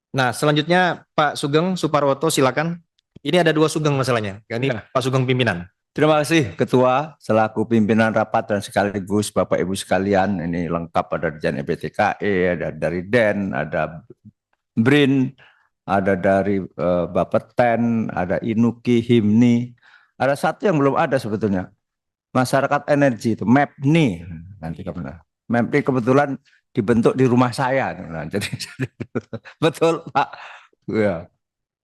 Nah, selanjutnya Pak Sugeng Suparwoto, silakan. Ini ada dua Sugeng masalahnya. Ini Ya. Pak Sugeng pimpinan. Terima kasih Ketua selaku pimpinan rapat dan sekaligus Bapak Ibu sekalian. Ini lengkap ada Dirjen EPTKE, ada dari DEN, ada BRIN, ada dari Bapeten, ada Inuki, Himni. Ada satu yang belum ada sebetulnya. Masyarakat Energi itu MEPNI. Nanti kebetulan. MEPNI kebetulan dibentuk di rumah saya. Nah, jadi betul Pak. Ya.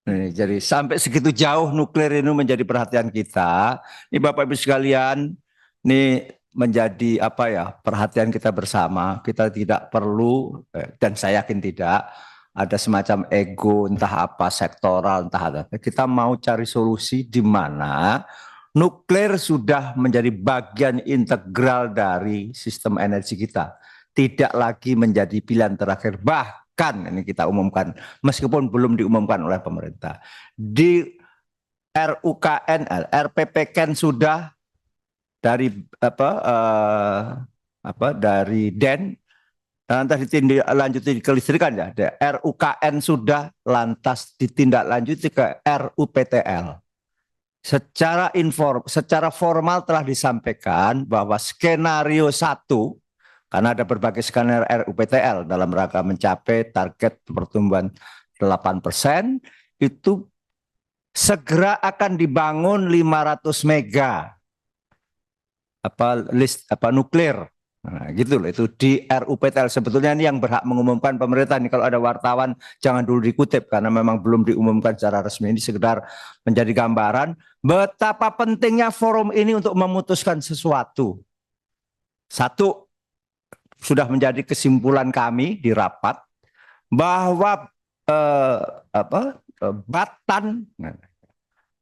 Jadi sampai segitu jauh nuklir ini menjadi perhatian kita. Ini Bapak Ibu sekalian, ini menjadi apa ya, perhatian kita bersama. Kita tidak perlu dan saya yakin tidak ada semacam ego entah apa sektoral entah apa. Kita mau cari solusi di mana nuklir sudah menjadi bagian integral dari sistem energi kita. Tidak lagi menjadi pilihan terakhir. Bahkan ini kita umumkan meskipun belum diumumkan oleh pemerintah. Di RUKN, RPPKN sudah dari dari DEN lantas ditindaklanjuti ke listrikan ya. RUKN sudah lantas ditindaklanjuti ke RUPTL. Secara formal telah disampaikan bahwa skenario 1 karena ada berbagai skenario RUPTL dalam rangka mencapai target pertumbuhan 8% itu segera akan dibangun 500 mega nuklir. Nah, gitu loh, itu di RUPTL. Sebetulnya ini yang berhak mengumumkan pemerintah. Ini kalau ada wartawan jangan dulu dikutip karena memang belum diumumkan secara resmi. Ini sekedar menjadi gambaran betapa pentingnya forum ini untuk memutuskan sesuatu. Satu, sudah menjadi kesimpulan kami di rapat bahwa eh, Batan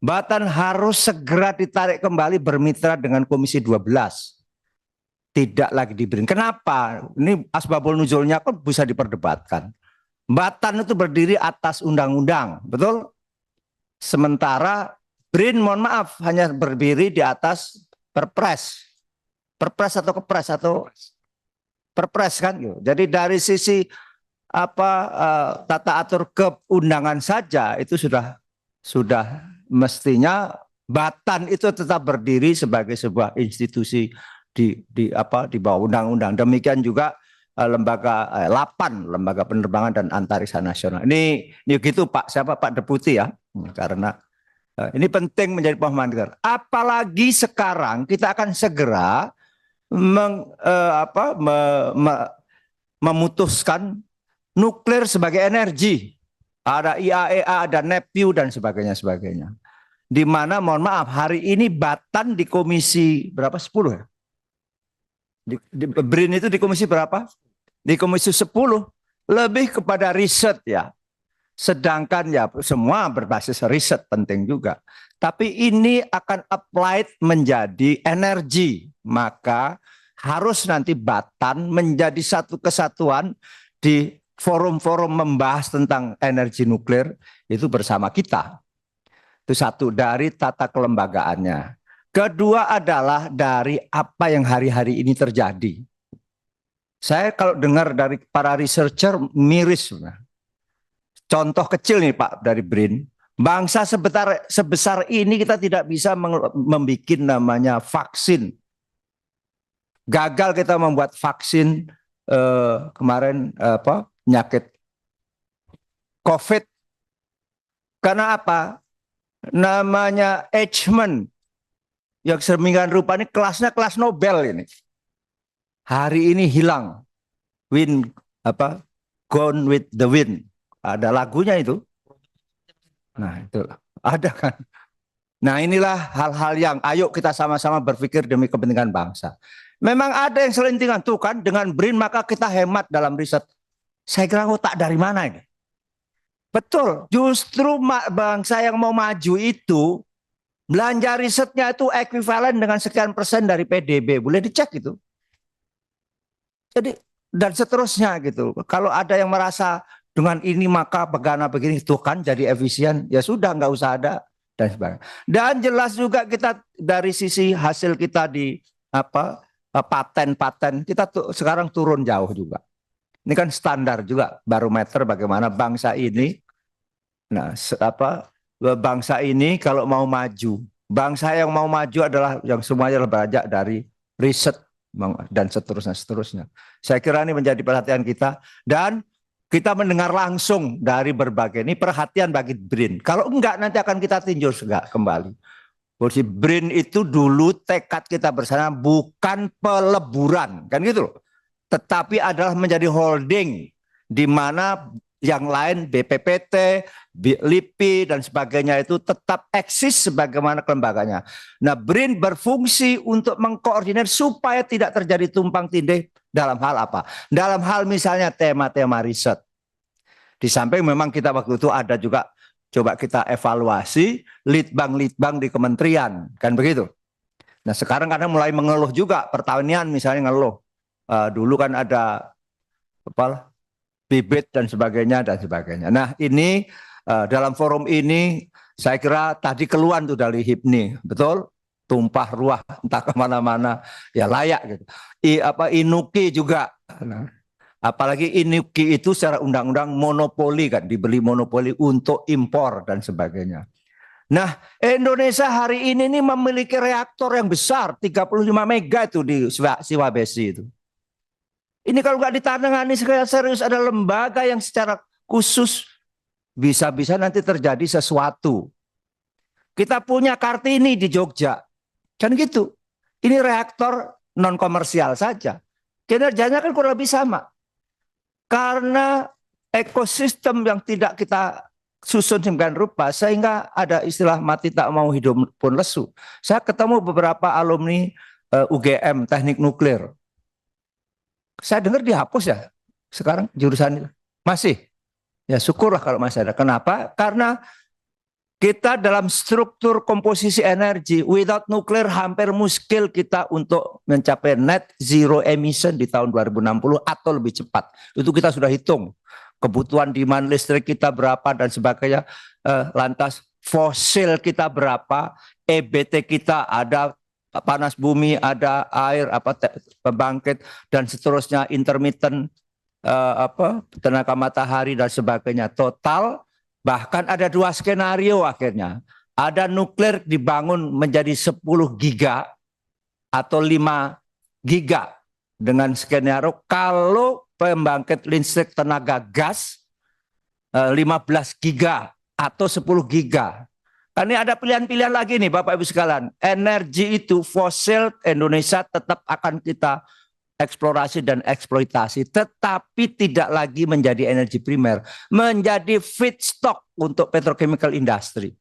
Batan harus segera ditarik kembali bermitra dengan Komisi 12. Tidak lagi diberi. Kenapa? Ini asbabul nuzulnya kok bisa diperdebatkan. Batan itu berdiri atas undang-undang, betul? Sementara BRIN, mohon maaf, hanya berdiri di atas perpres. Perpres atau kepres atau perpres kan gitu. Jadi dari sisi tata atur keundangan saja itu sudah mestinya Batan itu tetap berdiri sebagai sebuah institusi di bawah undang-undang. Demikian juga lembaga LAPAN, lembaga penerbangan dan antariksa nasional. Ini gitu Pak, siapa Pak Deputi ya? Karena ini penting menjadi pemahaman kita. Apalagi sekarang kita akan segera meng, apa, me, me, memutuskan nuklir sebagai energi. Ada IAEA, ada NEPIU dan sebagainya. Di mana mohon maaf hari ini Batan di komisi berapa? 10 ya? Di BRIN itu di komisi berapa? Di komisi 10. Lebih kepada riset ya. Sedangkan ya semua berbasis riset penting juga. Tapi ini akan applied menjadi energi. Maka harus nanti Batan menjadi satu kesatuan di forum-forum membahas tentang energi nuklir itu bersama kita. Itu satu dari tata kelembagaannya. Kedua adalah dari apa yang hari-hari ini terjadi. Saya kalau dengar dari para researcher miris. Contoh kecil nih Pak dari BRIN. Bangsa sebesar ini kita tidak bisa membuat namanya vaksin. Gagal kita membuat vaksin kemarin penyakit COVID. Karena apa? Namanya Eichmann yang sedemikian rupa ini kelasnya kelas Nobel ini. Hari ini hilang. Gone with the wind. Ada lagunya itu. Nah, itu ada kan. Nah, inilah hal-hal yang ayo kita sama-sama berpikir demi kepentingan bangsa. Memang ada yang selentingan tuh kan dengan BRIN maka kita hemat dalam riset. Saya kira otak dari mana ini? Betul, justru bangsa yang mau maju itu belanja risetnya itu ekuivalen dengan sekian persen dari PDB. Boleh dicek itu. Jadi dan seterusnya gitu. Kalau ada yang merasa dengan ini maka begana begini itu kan jadi efisien, ya sudah nggak usah ada dan sebagainya. Dan jelas juga kita dari sisi hasil kita di paten-paten kita sekarang turun jauh juga. Ini kan standar juga barometer bagaimana bangsa ini. Nah, bangsa ini kalau mau maju, bangsa yang mau maju adalah yang semuanya beranjak dari riset dan seterusnya. Saya kira ini menjadi perhatian kita dan kita mendengar langsung dari berbagai, ini perhatian bagi BRIN. Kalau enggak nanti akan kita tinjau kembali. Bahwa BRIN itu dulu tekad kita bersama bukan peleburan, kan gitu loh. Tetapi adalah menjadi holding di mana yang lain BPPT, LIPI dan sebagainya itu tetap eksis sebagaimana kelembaganya. Nah, BRIN berfungsi untuk mengkoordinir supaya tidak terjadi tumpang tindih dalam hal apa? Dalam hal misalnya tema-tema riset. Di samping memang kita waktu itu ada juga coba kita evaluasi litbang di kementerian, kan begitu. Nah, sekarang kadang mulai mengeluh juga pertanian misalnya ngeluh. Dulu kan ada apa bibit dan sebagainya. Nah, ini dalam forum ini saya kira tadi keluhan tuh dari HIPNI, betul? Tumpah ruah entah kemana-mana, ya layak gitu. Inuki juga. Nah, apalagi Inuki itu secara undang-undang monopoli kan, dibeli monopoli untuk impor dan sebagainya. Nah, Indonesia hari ini memiliki reaktor yang besar 35 mega itu di Siwabesi itu. Ini kalau nggak ditangani secara serius ada lembaga yang secara khusus bisa-bisa nanti terjadi sesuatu. Kita punya Kartini di Jogja, kan gitu. Ini reaktor non komersial saja. Kinerjanya kan kurang lebih sama. Karena ekosistem yang tidak kita susun sedemikian rupa sehingga ada istilah mati tak mau hidup pun lesu. Saya ketemu beberapa alumni UGM Teknik Nuklir. Saya dengar dihapus ya sekarang jurusan itu. Masih. Ya syukurlah kalau masih ada. Kenapa? Karena kita dalam struktur komposisi energi without nuklir hampir muskil kita untuk mencapai net zero emission di tahun 2060 atau lebih cepat. Itu kita sudah hitung. Kebutuhan demand listrik kita berapa dan sebagainya. Lantas fosil kita berapa, EBT kita ada panas bumi, ada air, pembangkit dan seterusnya, intermittent, tenaga matahari dan sebagainya. Total bahkan ada 2 skenario akhirnya. Ada nuklir dibangun menjadi 10 giga atau 5 giga dengan skenario kalau pembangkit listrik tenaga gas 15 giga atau 10 giga. Ini ada pilihan-pilihan lagi nih Bapak Ibu sekalian. Energi itu fosil Indonesia tetap akan kita eksplorasi dan eksploitasi. Tetapi tidak lagi menjadi energi primer. Menjadi feedstock untuk petrochemical industry.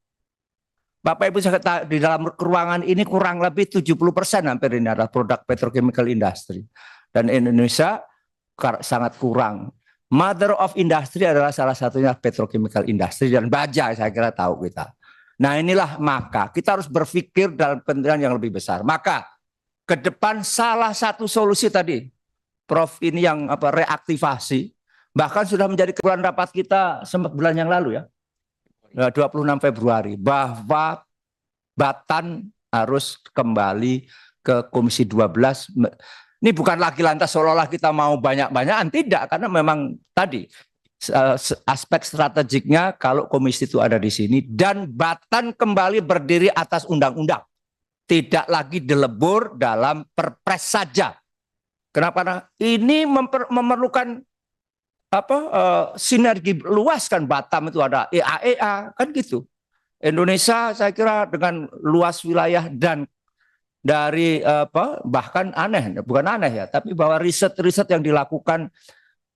Bapak Ibu sekalian di dalam ruangan ini kurang lebih 70% hampir ini adalah produk petrochemical industry. Dan Indonesia sangat kurang. Mother of industry adalah salah satunya petrochemical industry dan baja saya kira tahu kita. Nah inilah maka kita harus berpikir dalam kepentingan yang lebih besar. Maka ke depan salah satu solusi tadi, Prof ini yang reaktivasi, bahkan sudah menjadi kebutuhan rapat kita sempat bulan yang lalu ya, 26 Februari, bahwa Batan harus kembali ke Komisi 12. Ini bukan lagi lantas seolah-olah kita mau banyak-banyakan, tidak, karena memang tadi aspek strategiknya kalau komisi itu ada di sini dan Batan kembali berdiri atas undang-undang, tidak lagi dilebur dalam perpres saja. Kenapa? Karena ini memerlukan sinergi luas kan. Batam itu ada EAEA kan gitu. Indonesia saya kira dengan luas wilayah dan dari bahkan bukan aneh ya, tapi bahwa riset-riset yang dilakukan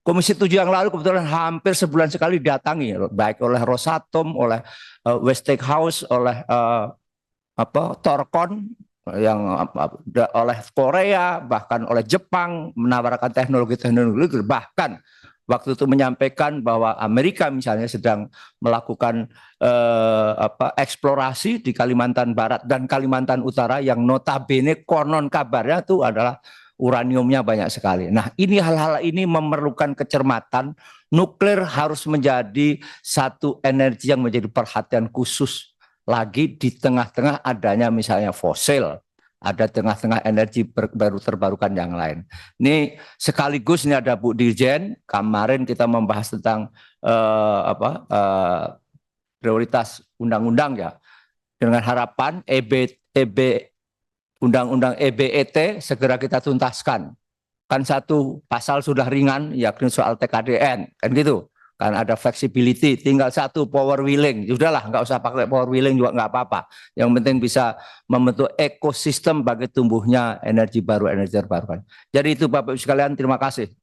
Komisi 7 yang lalu kebetulan hampir sebulan sekali datangi, baik oleh Rosatom, oleh Westinghouse, oleh Torcon, yang oleh Korea, bahkan oleh Jepang menawarkan teknologi, bahkan waktu itu menyampaikan bahwa Amerika misalnya sedang melakukan eksplorasi di Kalimantan Barat dan Kalimantan Utara yang notabene konon kabarnya itu adalah uraniumnya banyak sekali. Nah, ini hal-hal ini memerlukan kecermatan. Nuklir harus menjadi satu energi yang menjadi perhatian khusus lagi di tengah-tengah adanya misalnya fosil. ada tengah-tengah energi baru terbarukan yang lain. Ini sekaligus ini ada Bu Dirjen, kemarin kita membahas tentang prioritas undang-undang ya, dengan harapan Undang-Undang EBET segera kita tuntaskan. Kan satu pasal sudah ringan, yakni soal TKDN, kan gitu. Kan ada flexibility, tinggal satu power wheeling. Sudahlah, nggak usah pakai power wheeling juga nggak apa-apa. Yang penting bisa membentuk ekosistem bagi tumbuhnya energi baru, energi terbarukan. Jadi itu Bapak Ibu sekalian, terima kasih.